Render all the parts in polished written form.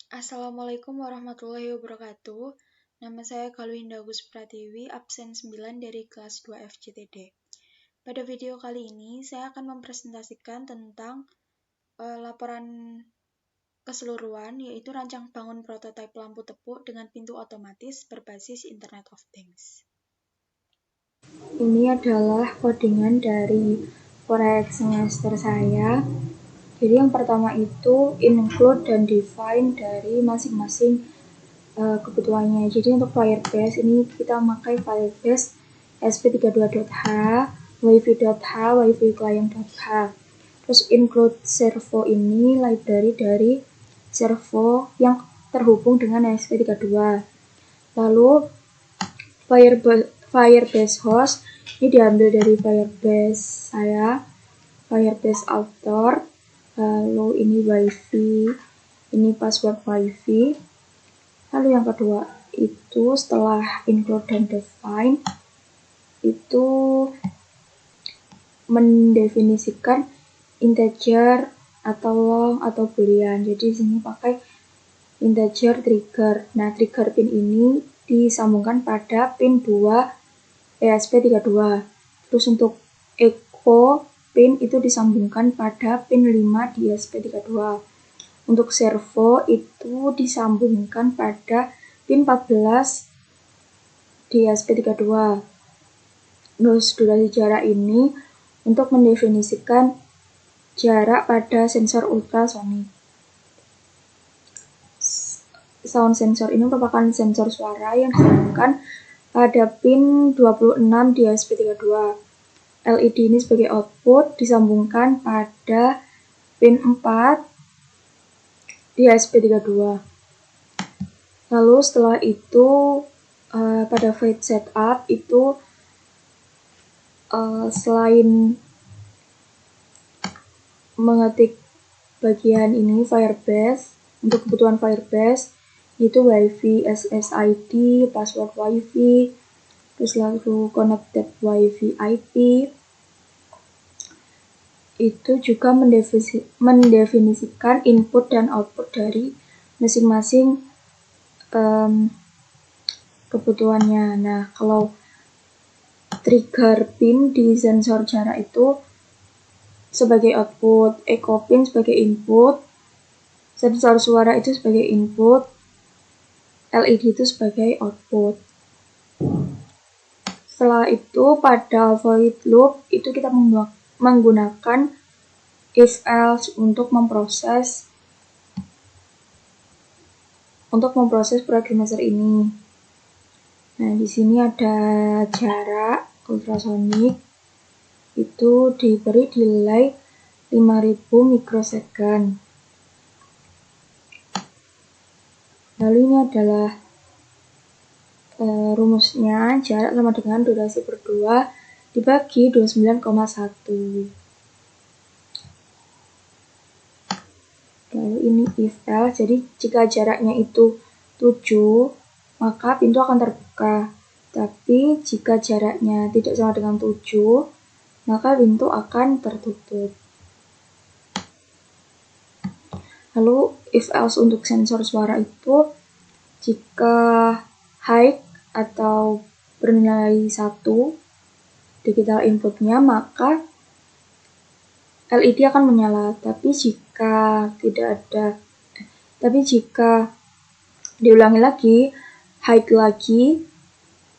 Assalamualaikum warahmatullahi wabarakatuh. Nama saya Kaluinda Agus Pratiwi, absen 9 dari kelas 2 FCTD. Pada video kali ini, saya akan mempresentasikan tentang laporan keseluruhan, yaitu rancang bangun prototipe lampu tepuk dengan pintu otomatis berbasis Internet of Things. Ini adalah codingan dari proyek semester saya. Jadi yang pertama itu include dan define dari masing-masing kebutuhannya. Jadi untuk Firebase ini kita memakai Firebase sp32.h, wifi.h, wifi client.h. Terus include servo ini library dari servo yang terhubung dengan sp32. Lalu Firebase host ini diambil dari Firebase saya, Firebase author. Lalu ini wifi, ini password wifi. Lalu yang kedua itu setelah include dan define itu mendefinisikan integer atau long atau boolean. Jadi sini pakai integer trigger. Nah, trigger pin ini disambungkan pada pin 2 ESP32. Terus untuk echo pin itu disambungkan pada pin 5 di ESP32. Untuk servo itu disambungkan pada pin 14 di ESP32. Terus durasi jarak ini untuk mendefinisikan jarak pada sensor ultrasonik. Sound sensor ini merupakan sensor suara yang disambungkan pada pin 26 di ESP32. LED ini sebagai output disambungkan pada pin 4 di ESP32. Lalu setelah itu pada flight setup itu selain mengetik bagian ini Firebase, untuk kebutuhan Firebase itu wifi SSID, password wifi, terus lalu connected wifi IP. Itu juga mendefinisikan input dan output dari masing-masing kebutuhannya. Nah, kalau trigger pin di sensor jarak itu sebagai output, echo pin sebagai input, sensor suara itu sebagai input, LED itu sebagai output. Setelah itu pada void loop itu kita menggunakan if else untuk memproses program ini. Nah, di sini ada jarak ultrasonik itu diberi delay 5000 mikrosecond. Lalu ini adalah rumusnya, jarak sama dengan durasi per 2 dibagi 29,1. Lalu ini if else, jadi jika jaraknya itu 7, maka pintu akan terbuka. Tapi jika jaraknya tidak sama dengan 7, maka pintu akan tertutup. Lalu if else untuk sensor suara itu jika high atau bernilai 1 digital inputnya, maka LED akan menyala. Tapi jika diulangi lagi, high lagi,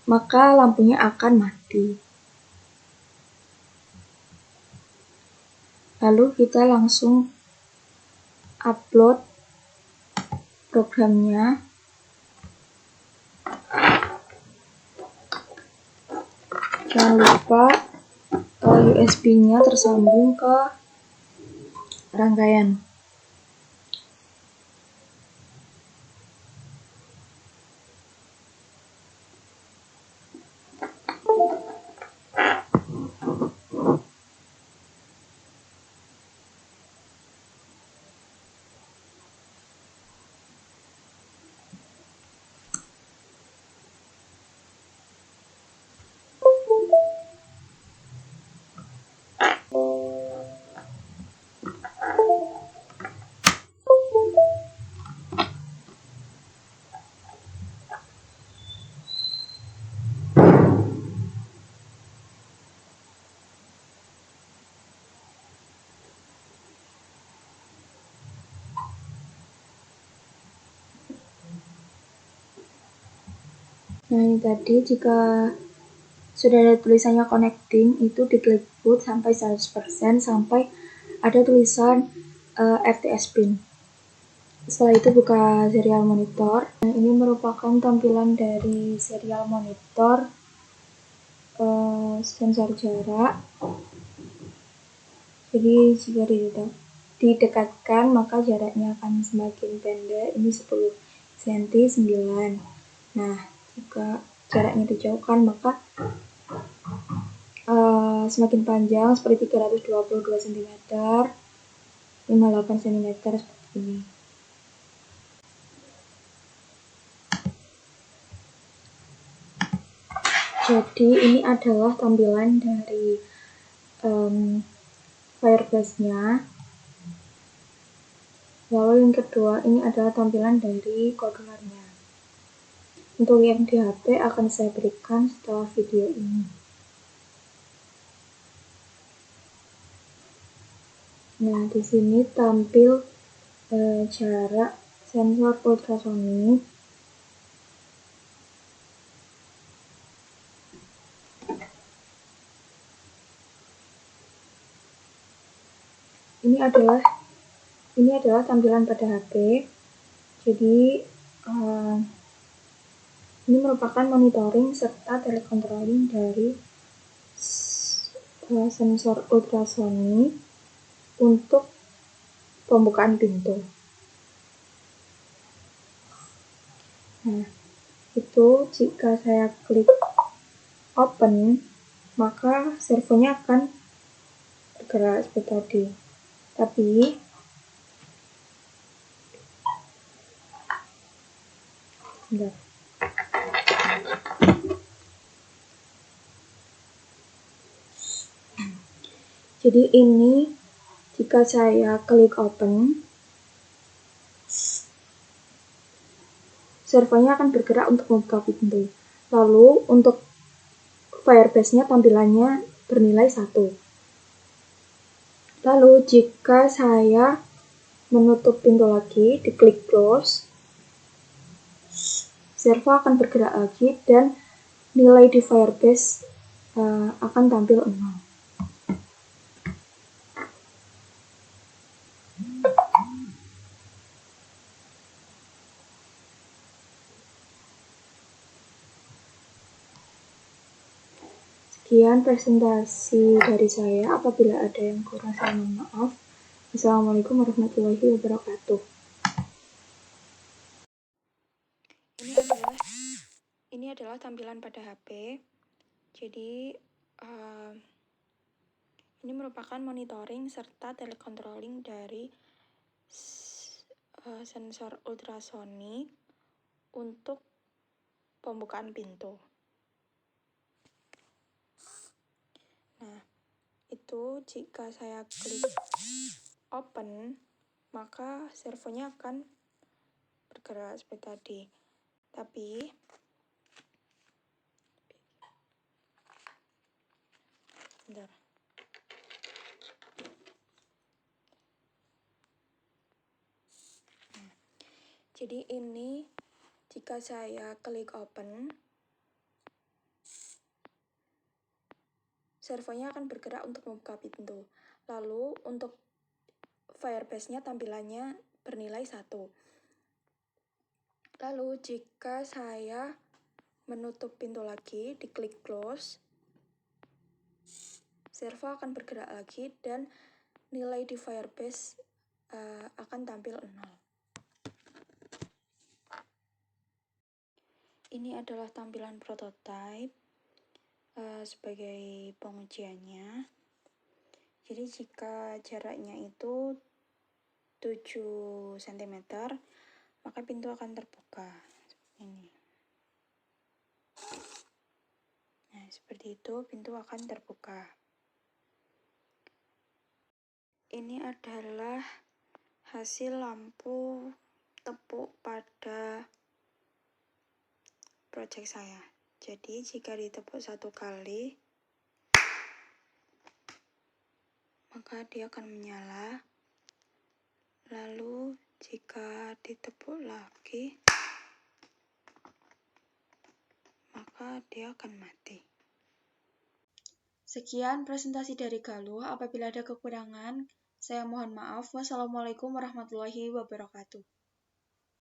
maka lampunya akan mati. Lalu kita langsung upload programnya. Jangan lupa USB-nya tersambung ke rangkaian. Nah, ini tadi jika sudah ada tulisannya connecting, itu diklik boot sampai 100% sampai ada tulisan RTS pin. Setelah itu buka serial monitor. Nah, ini merupakan tampilan dari serial monitor sensor jarak. Jadi jika didekatkan maka jaraknya akan semakin pendek. Ini 10 cm 9. Nah, jika jaraknya dijauhkan maka semakin panjang seperti 322 cm, 58 cm seperti ini. Jadi ini adalah tampilan dari Firebase-nya. Lalu yang kedua, ini adalah tampilan dari controller-nya. Untuk yang di HP akan saya berikan setelah video ini. Nah, di sini tampil jarak sensor ultrasonik. Ini adalah tampilan pada HP. Jadi ini merupakan monitoring serta telecontrolling dari sensor ultrasonik untuk pembukaan pintu. Nah, itu jika saya klik open, maka servonya akan bergerak seperti tadi. Tapi jadi ini jika saya klik open, servonya akan bergerak untuk membuka pintu. Lalu untuk Firebase-nya tampilannya bernilai 1. Lalu jika saya menutup pintu lagi, diklik close, servo akan bergerak lagi dan nilai di Firebase akan tampil 0. Sekian presentasi dari saya. Apabila ada yang kurang, saya mohon maaf. Assalamualaikum warahmatullahi wabarakatuh. Ini adalah tampilan pada HP. Jadi ini merupakan monitoring serta telecontrolling dari sensor ultrasonik untuk pembukaan pintu. Nah, itu jika saya klik open, maka servonya akan bergerak seperti tadi. Tapi bentar. Jadi ini jika saya klik open, servonya akan bergerak untuk membuka pintu. Lalu untuk Firebase-nya tampilannya bernilai 1. Lalu jika saya menutup pintu lagi, diklik close, servo akan bergerak lagi dan nilai di Firebase akan tampil 0. Ini adalah tampilan prototype sebagai pengujiannya. Jadi jika jaraknya itu 7 cm, maka pintu akan terbuka. Ini. Nah, seperti itu pintu akan terbuka. Ini adalah hasil lampu tepuk pada project saya. Jadi jika ditepuk 1 kali, maka dia akan menyala. Lalu jika ditepuk lagi, maka dia akan mati. Sekian presentasi dari Galuh. Apabila ada kekurangan, saya mohon maaf. Wassalamualaikum warahmatullahi wabarakatuh.